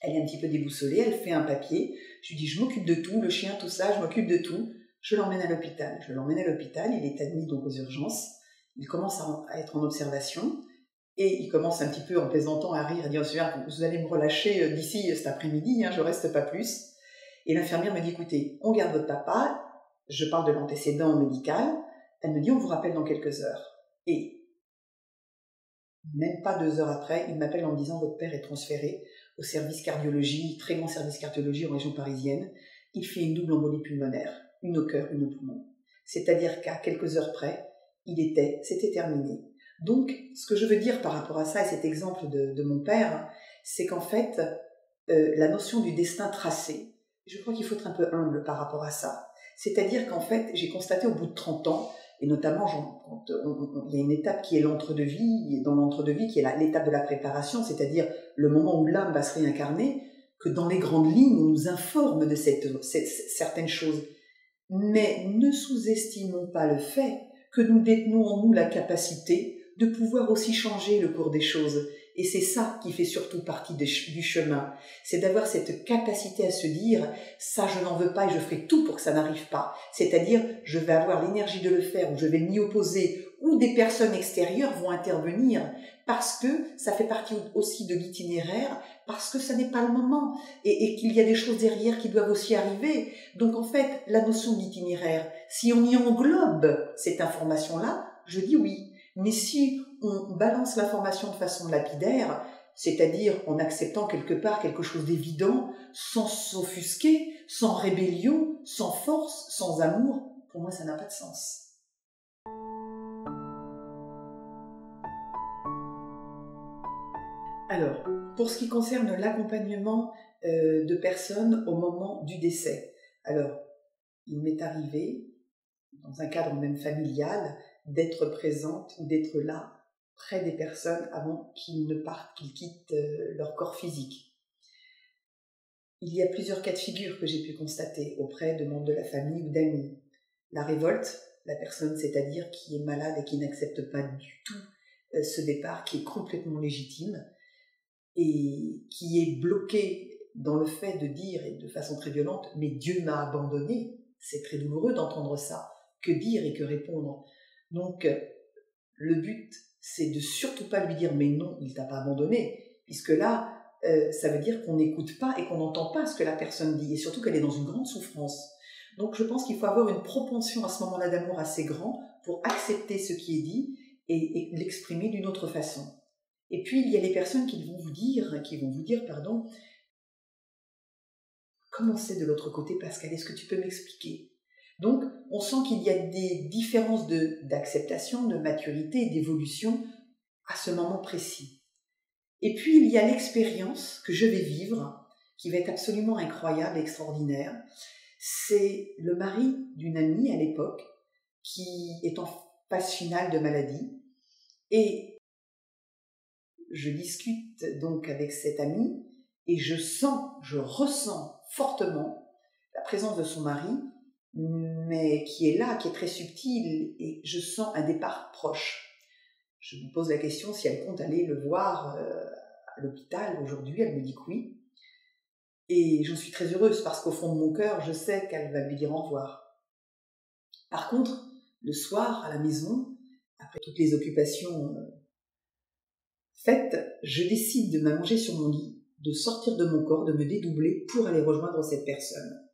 S1: Elle est un petit peu déboussolée, elle fait un papier, je lui dis « Je m'occupe de tout, le chien, tout ça, je m'occupe de tout ». Je l'emmène à l'hôpital. Il est admis donc aux urgences, il commence à être en observation, et il commence un petit peu en plaisantant à rire, à dire « Vous allez me relâcher d'ici cet après-midi, je reste pas plus ». Et l'infirmière me dit « Écoutez, on garde votre papa », je parle de l'antécédent médical, elle me dit « On vous rappelle dans quelques heures ». Et même pas 2 heures après, il m'appelle en me disant « Votre père est transféré au service cardiologie, très grand service cardiologie en région parisienne, il fait une double embolie pulmonaire, une au cœur, une au poumon ». C'est-à-dire qu'à quelques heures près, c'était terminé. Donc, ce que je veux dire par rapport à ça, et cet exemple de mon père, c'est qu'en fait, la notion du destin tracé, je crois qu'il faut être un peu humble par rapport à ça. C'est-à-dire qu'en fait, j'ai constaté au bout de 30 ans, et notamment quand il y a une étape qui est l'entre-deux-vie, dans l'entre-deux-vie qui est l'étape de la préparation, c'est-à-dire le moment où l'âme va se réincarner, que dans les grandes lignes, on nous informe de certaines choses. Mais ne sous-estimons pas le fait que nous détenons en nous la capacité de pouvoir aussi changer le cours des choses. Et c'est ça qui fait surtout partie du chemin. C'est d'avoir cette capacité à se dire « ça, je n'en veux pas et je ferai tout pour que ça n'arrive pas ». C'est-à-dire, je vais avoir l'énergie de le faire ou je vais m'y opposer ou des personnes extérieures vont intervenir parce que ça fait partie aussi de l'itinéraire, parce que ça n'est pas le moment et qu'il y a des choses derrière qui doivent aussi arriver. Donc en fait, la notion d'itinéraire, si on y englobe cette information-là, je dis oui. Mais si on balance l'information de façon lapidaire, c'est-à-dire en acceptant quelque part quelque chose d'évident, sans s'offusquer, sans rébellion, sans force, sans amour, pour moi ça n'a pas de sens. Alors, pour ce qui concerne l'accompagnement de personnes au moment du décès, alors, il m'est arrivé, dans un cadre même familial, d'être présente ou d'être là, près des personnes avant qu'ils ne partent, qu'ils quittent leur corps physique. Il y a plusieurs cas de figure que j'ai pu constater auprès de membres de la famille ou d'amis. La révolte, la personne, c'est-à-dire qui est malade et qui n'accepte pas du tout ce départ, qui est complètement légitime et qui est bloquée dans le fait de dire, et de façon très violente, « mais Dieu m'a abandonné ». C'est très douloureux d'entendre ça. Que dire et que répondre? Donc, le but, c'est de surtout pas lui dire « mais non, il t'a pas abandonné », puisque là, ça veut dire qu'on n'écoute pas et qu'on n'entend pas ce que la personne dit, et surtout qu'elle est dans une grande souffrance. Donc je pense qu'il faut avoir une propension à ce moment-là d'amour assez grand pour accepter ce qui est dit et l'exprimer d'une autre façon. Et puis il y a les personnes qui vont vous dire, comment c'est de l'autre côté, Pascal, est-ce que tu peux m'expliquer? Donc on sent qu'il y a des différences d'acceptation, de maturité et d'évolution à ce moment précis. Et puis, il y a l'expérience que je vais vivre, qui va être absolument incroyable et extraordinaire. C'est le mari d'une amie à l'époque, qui est en phase finale de maladie. Et je discute donc avec cette amie, et je ressens fortement la présence de son mari, mais qui est là, qui est très subtil, et je sens un départ proche. Je me pose la question si elle compte aller le voir à l'hôpital aujourd'hui. Elle me dit que oui. Et j'en suis très heureuse parce qu'au fond de mon cœur, je sais qu'elle va lui dire au revoir. Par contre, le soir, à la maison, après toutes les occupations faites, je décide de m'allonger sur mon lit, de sortir de mon corps, de me dédoubler pour aller rejoindre cette personne.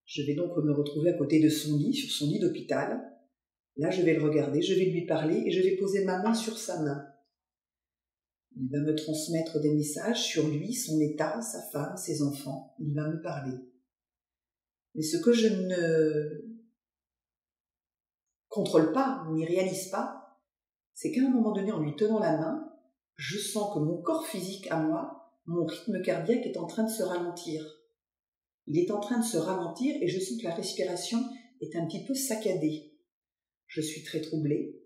S1: Je vais donc me retrouver à côté de son lit, sur son lit d'hôpital. Là, je vais le regarder, je vais lui parler et je vais poser ma main sur sa main. Il va me transmettre des messages sur lui, son état, sa femme, ses enfants. Il va me parler. Mais ce que je ne contrôle pas, n'y réalise pas, c'est qu'à un moment donné, en lui tenant la main, je sens que mon corps physique à moi, mon rythme cardiaque est en train de se ralentir. Il est en train de se ralentir et je sens que la respiration est un petit peu saccadée. Je suis très troublée.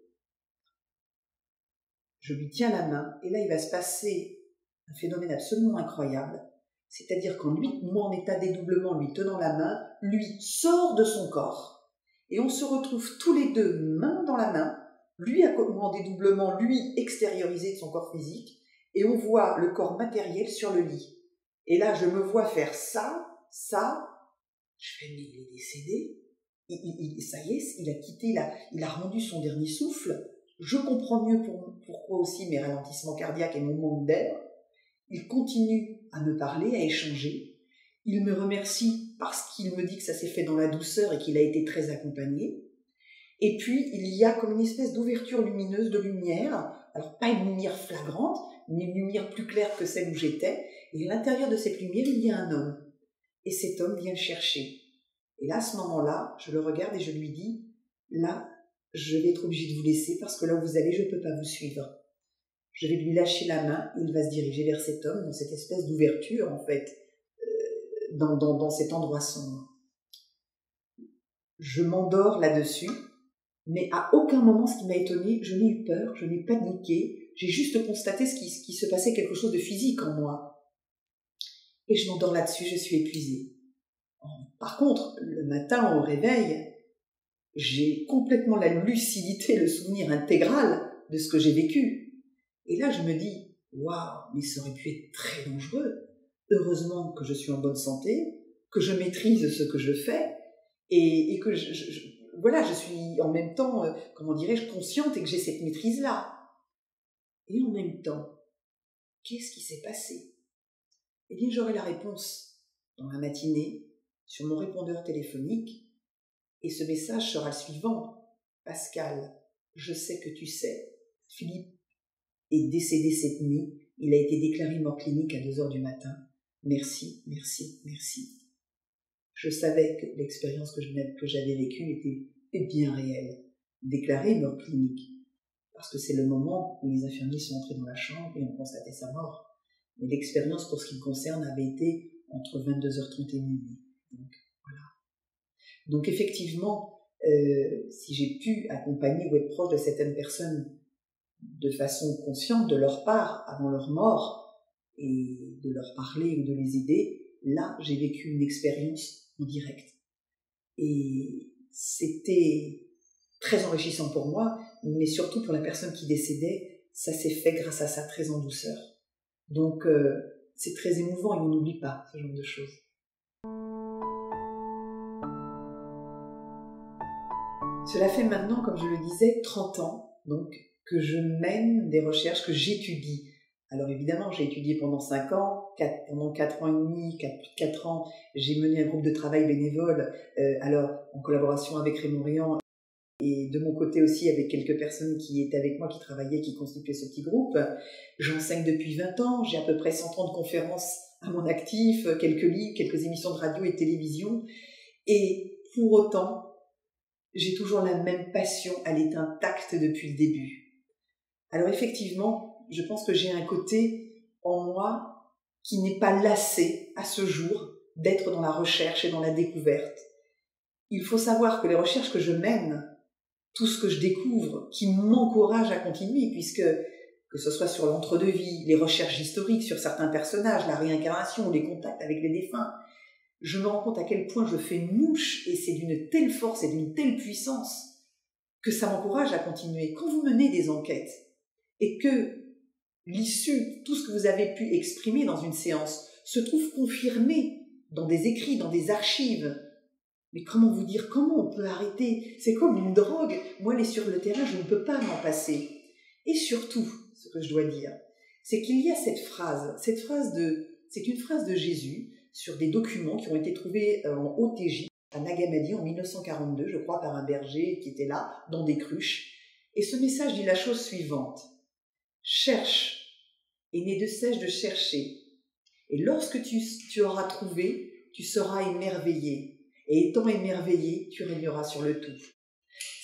S1: je lui tiens la main, et là il va se passer un phénomène absolument incroyable. C'est-à-dire qu'en lui, moi en état dédoublement, lui tenant la main, lui sort de son corps. Et on se retrouve tous les deux main dans la main, lui en dédoublement, lui extériorisé de son corps physique, et on voit le corps matériel sur le lit. Et là, je me vois faire ça, je fais, mais il est décédé, ça y est, il a quitté, il a rendu son dernier souffle. Je comprends mieux pourquoi aussi mes ralentissements cardiaques et mon manque d'air. Il continue à me parler, à échanger. Il me remercie parce qu'il me dit que ça s'est fait dans la douceur et qu'il a été très accompagné. Et puis, il y a comme une espèce d'ouverture lumineuse, de lumière. Alors, pas une lumière flagrante, mais une lumière plus claire que celle où j'étais. Et à l'intérieur de cette lumière, il y a un homme. Et cet homme vient le chercher. Et là, à ce moment-là, je le regarde et je lui dis, là, je vais être obligée de vous laisser parce que là où vous allez, je ne peux pas vous suivre. Je vais lui lâcher la main, il va se diriger vers cet homme, dans cette espèce d'ouverture, en fait, dans cet endroit sombre. Je m'endors là-dessus, mais à aucun moment, ce qui m'a étonnée, je n'ai eu peur, je n'ai paniqué, j'ai juste constaté qu'il se passait quelque chose de physique en moi. Et je m'endors là-dessus, je suis épuisée. Par contre, le matin, au réveil, j'ai complètement la lucidité, le souvenir intégral de ce que j'ai vécu. Et là, je me dis, waouh, mais ça aurait pu être très dangereux. Heureusement que je suis en bonne santé, que je maîtrise ce que je fais, et que voilà, je suis en même temps, comment dirais-je, consciente et que j'ai cette maîtrise-là. Et en même temps, qu'est-ce qui s'est passé? Eh bien, j'aurai la réponse dans la matinée, sur mon répondeur téléphonique, et ce message sera le suivant. Pascal, je sais que tu sais, Philippe est décédé cette nuit, il a été déclaré mort clinique à 2h du matin. Merci, merci, merci. Je savais que l'expérience que j'avais vécue était bien réelle. Déclaré mort clinique, parce que c'est le moment où les infirmiers sont entrés dans la chambre et ont constaté sa mort. Mais l'expérience, pour ce qui me concerne, avait été entre 22h30 et minuit. Donc, voilà. Donc, effectivement, si j'ai pu accompagner ou être proche de certaines personnes de façon consciente de leur part avant leur mort et de leur parler ou de les aider, là, j'ai vécu une expérience en direct. Et c'était très enrichissant pour moi, mais surtout pour la personne qui décédait, ça s'est fait grâce à ça, très en douceur. Donc, c'est très émouvant et on n'oublie pas ce genre de choses. Cela fait maintenant, comme je le disais, 30 ans, donc, que je mène des recherches, que j'étudie. Alors évidemment, j'ai étudié pendant 5 ans, pendant 4 ans et demi, plus de 4 ans, j'ai mené un groupe de travail bénévole, alors en collaboration avec Raymond Riant, et de mon côté aussi avec quelques personnes qui étaient avec moi, qui travaillaient, qui constituaient ce petit groupe. J'enseigne depuis 20 ans, j'ai à peu près 130 conférences à mon actif, quelques livres, quelques émissions de radio et de télévision, et pour autant, j'ai toujours la même passion, elle est intacte depuis le début. Alors effectivement, je pense que j'ai un côté en moi qui n'est pas lassé à ce jour d'être dans la recherche et dans la découverte. Il faut savoir que les recherches que je mène, tout ce que je découvre, qui m'encourage à continuer, puisque que ce soit sur l'entre-deux-vie, les recherches historiques sur certains personnages, la réincarnation, les contacts avec les défunts, je me rends compte à quel point je fais mouche, et c'est d'une telle force et d'une telle puissance que ça m'encourage à continuer. Quand vous menez des enquêtes et que l'issue, tout ce que vous avez pu exprimer dans une séance, se trouve confirmé dans des écrits, dans des archives, mais comment vous dire, comment on peut arrêter? C'est comme une drogue. Moi, aller sur le terrain, je ne peux pas m'en passer. Et surtout, ce que je dois dire, c'est qu'il y a c'est une phrase de Jésus sur des documents qui ont été trouvés en OTJ, à Nagamadi, en 1942, je crois, par un berger qui était là, dans des cruches. Et ce message dit la chose suivante. Cherche, et ne cesse de chercher. Et lorsque tu auras trouvé, tu seras émerveillé. Et étant émerveillé, tu régneras sur le tout.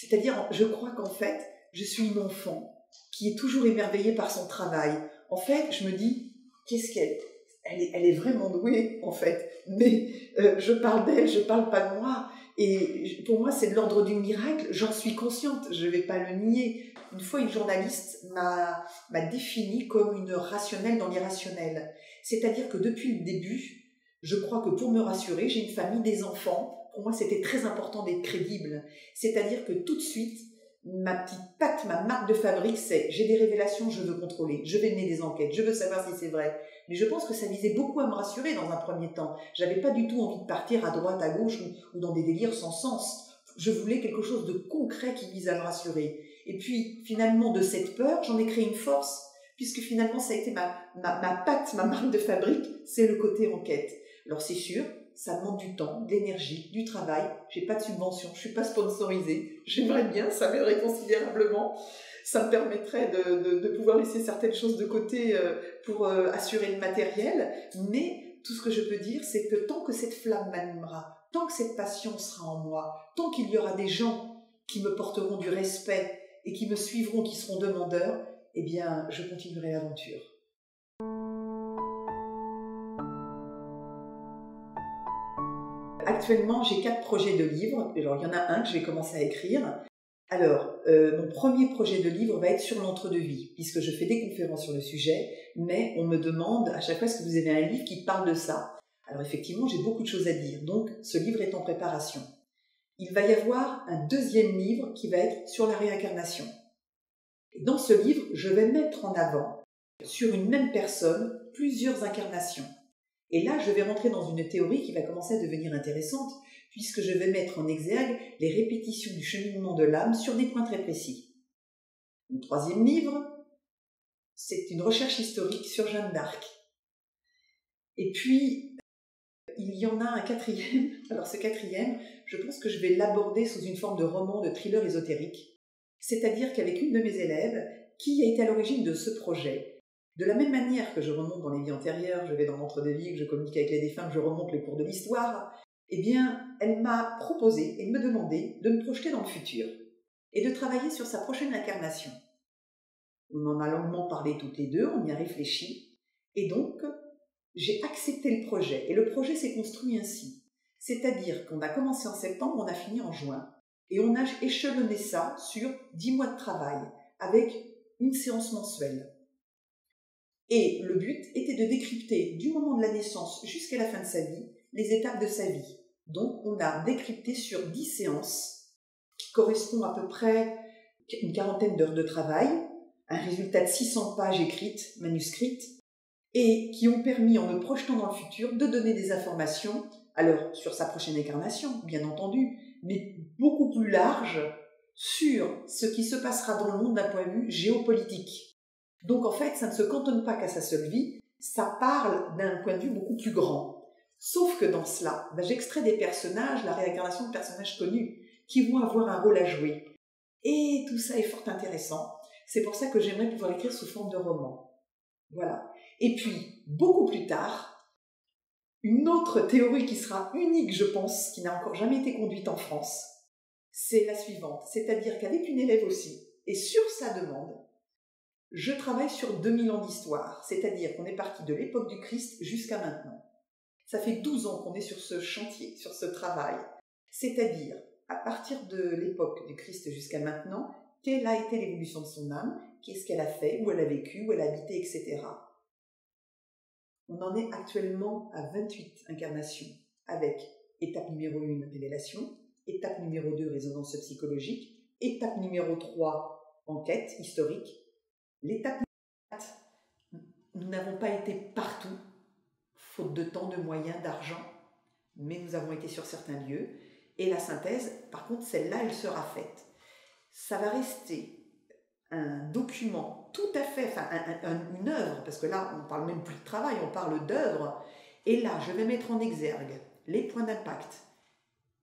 S1: C'est-à-dire, je crois qu'en fait, je suis une enfant qui est toujours émerveillée par son travail. En fait, je me dis, qu'est-ce qu'elle est vraiment douée, en fait. Mais je parle d'elle, je parle pas de moi. Et pour moi, c'est de l'ordre du miracle, j'en suis consciente, je ne vais pas le nier. Une fois, une journaliste m'a définie comme une rationnelle dans l'irrationnel. C'est-à-dire que depuis le début, je crois que pour me rassurer, j'ai une famille, des enfants. Pour moi, c'était très important d'être crédible. C'est-à-dire que tout de suite, ma petite patte, ma marque de fabrique, c'est j'ai des révélations, je veux contrôler, je vais mener des enquêtes, je veux savoir si c'est vrai. Mais je pense que ça visait beaucoup à me rassurer dans un premier temps. J'avais pas du tout envie de partir à droite, à gauche ou dans des délires sans sens. Je voulais quelque chose de concret qui vise à me rassurer. Et puis, finalement, de cette peur, j'en ai créé une force, puisque finalement, ça a été ma patte, ma marque de fabrique, c'est le côté enquête. Alors c'est sûr, ça demande du temps, de l'énergie, du travail. J'ai pas de subvention, je suis pas sponsorisée. J'aimerais bien, ça m'aiderait considérablement. Ça me permettrait de pouvoir laisser certaines choses de côté pour assurer le matériel. Mais tout ce que je peux dire, c'est que tant que cette flamme m'animera, tant que cette passion sera en moi, tant qu'il y aura des gens qui me porteront du respect et qui me suivront, qui seront demandeurs, eh bien, je continuerai l'aventure. Actuellement, j'ai 4 projets de livres. Alors, il y en a un que je vais commencer à écrire. Alors, mon premier projet de livre va être sur l'entre-deux-vie, puisque je fais des conférences sur le sujet, mais on me demande à chaque fois est-ce que vous avez un livre qui parle de ça. Alors effectivement, j'ai beaucoup de choses à dire, donc ce livre est en préparation. Il va y avoir un deuxième livre qui va être sur la réincarnation. Et dans ce livre, je vais mettre en avant, sur une même personne, plusieurs incarnations. Et là, je vais rentrer dans une théorie qui va commencer à devenir intéressante, puisque je vais mettre en exergue les répétitions du cheminement de l'âme sur des points très précis. Le troisième livre, c'est une recherche historique sur Jeanne d'Arc. Et puis, il y en a un quatrième. Alors ce quatrième, je pense que je vais l'aborder sous une forme de roman, de thriller ésotérique. C'est-à-dire qu'avec une de mes élèves, qui a été à l'origine de ce projet, de la même manière que je remonte dans les vies antérieures, je vais dans l'entre-deux-vies, que je communique avec les défunts, que je remonte les cours de l'histoire, eh bien, elle m'a proposé et me demandé de me projeter dans le futur et de travailler sur sa prochaine incarnation. On en a longuement parlé toutes les deux, on y a réfléchi, et donc, j'ai accepté le projet. Et le projet s'est construit ainsi. C'est-à-dire qu'on a commencé en septembre, on a fini en juin, et on a échelonné ça sur 10 mois de travail, avec une séance mensuelle. Et le but était de décrypter du moment de la naissance jusqu'à la fin de sa vie, les étapes de sa vie. Donc on a décrypté sur 10 séances, qui correspondent à peu près une quarantaine d'heures de travail, un résultat de 600 pages écrites, manuscrites, et qui ont permis, en me projetant dans le futur, de donner des informations, alors sur sa prochaine incarnation, bien entendu, mais beaucoup plus large sur ce qui se passera dans le monde d'un point de vue géopolitique. Donc en fait, ça ne se cantonne pas qu'à sa seule vie, ça parle d'un point de vue beaucoup plus grand. Sauf que dans cela, j'extrais des personnages, la réincarnation de personnages connus, qui vont avoir un rôle à jouer. Et tout ça est fort intéressant. C'est pour ça que j'aimerais pouvoir l'écrire sous forme de roman. Voilà. Et puis, beaucoup plus tard, une autre théorie qui sera unique, je pense, qui n'a encore jamais été conduite en France, c'est la suivante. C'est-à-dire qu'avec une élève aussi, et sur sa demande, je travaille sur 2000 ans d'histoire. C'est-à-dire qu'on est parti de l'époque du Christ jusqu'à maintenant. Ça fait 12 ans qu'on est sur ce chantier, sur ce travail. C'est-à-dire, à partir de l'époque du Christ jusqu'à maintenant, quelle a été l'évolution de son âme, qu'est-ce qu'elle a fait, où elle a vécu, où elle a habité, etc. On en est actuellement à 28 incarnations, avec étape numéro 1, révélation, étape numéro 2, résonance psychologique, étape numéro 3, enquête historique. L'étape numéro 4, nous n'avons pas été partout, faute de temps, de moyens, d'argent, mais nous avons été sur certains lieux. Et la synthèse, par contre, celle-là, elle sera faite. Ça va rester un document tout à fait, enfin une œuvre, parce que là, on ne parle même plus de travail, on parle d'œuvre. Et là, je vais mettre en exergue les points d'impact,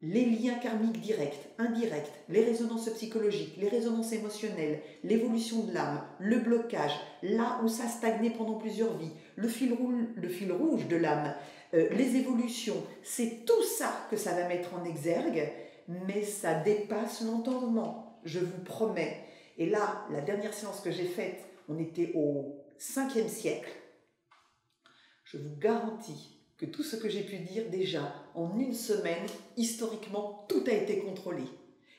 S1: les liens karmiques directs, indirects, les résonances psychologiques, les résonances émotionnelles, l'évolution de l'âme, le blocage, là où ça a stagné pendant plusieurs vies, le fil rouge de l'âme, les évolutions. C'est tout ça que ça va mettre en exergue, mais ça dépasse l'entendement, je vous promets. Et là, la dernière séance que j'ai faite, on était au 5e siècle. Je vous garantis que tout ce que j'ai pu dire déjà en une semaine, historiquement, tout a été contrôlé.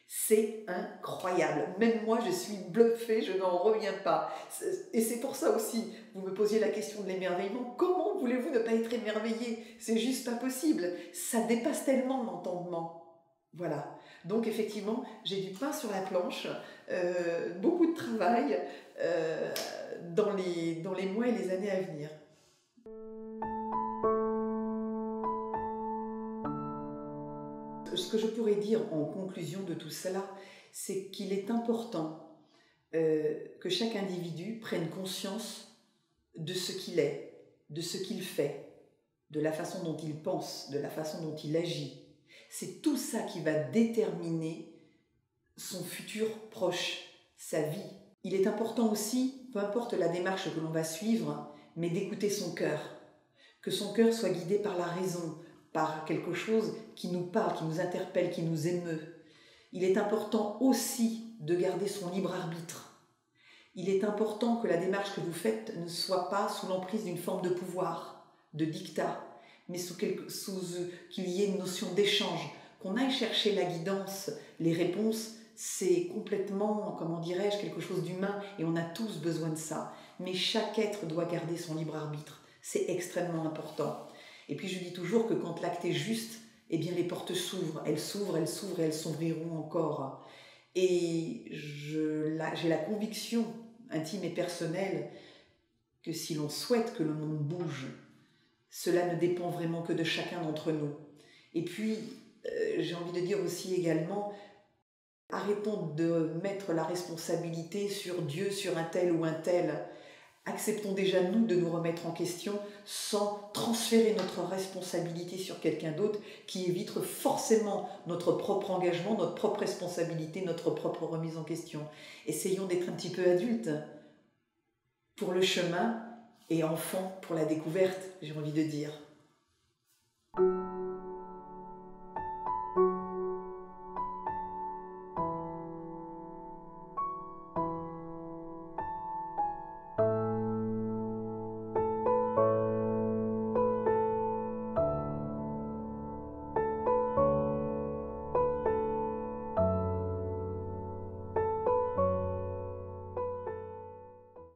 S1: C'est incroyable. Même moi, je suis bluffée, je n'en reviens pas. Et c'est pour ça aussi, vous me posiez la question de l'émerveillement. Comment voulez-vous ne pas être émerveillé? C'est juste pas possible. Ça dépasse tellement l'entendement. Voilà. Donc effectivement, j'ai du pain sur la planche, beaucoup de travail dans les mois et les années à venir. Ce que je pourrais dire en conclusion de tout cela, c'est qu'il est important que chaque individu prenne conscience de ce qu'il est, de ce qu'il fait, de la façon dont il pense, de la façon dont il agit. C'est tout ça qui va déterminer son futur proche, sa vie. Il est important aussi, peu importe la démarche que l'on va suivre, mais d'écouter son cœur. Que son cœur soit guidé par la raison, par quelque chose qui nous parle, qui nous interpelle, qui nous émeut. Il est important aussi de garder son libre arbitre. Il est important que la démarche que vous faites ne soit pas sous l'emprise d'une forme de pouvoir, de dictat, mais qu'il y ait une notion d'échange, qu'on aille chercher la guidance, les réponses. C'est complètement, comment dirais-je, quelque chose d'humain et on a tous besoin de ça. Mais chaque être doit garder son libre arbitre. C'est extrêmement important. Et puis je dis toujours que quand l'acte est juste, eh bien les portes s'ouvrent, elles s'ouvrent, elles s'ouvrent et elles s'ouvriront encore. Et j'ai la conviction intime et personnelle que si l'on souhaite que le monde bouge, cela ne dépend vraiment que de chacun d'entre nous. Et puis, j'ai envie de dire aussi également, arrêtons de mettre la responsabilité sur Dieu, sur un tel ou un tel. Acceptons déjà nous de nous remettre en question sans transférer notre responsabilité sur quelqu'un d'autre qui évite forcément notre propre engagement, notre propre responsabilité, notre propre remise en question. Essayons d'être un petit peu adultes pour le chemin et enfants pour la découverte, j'ai envie de dire.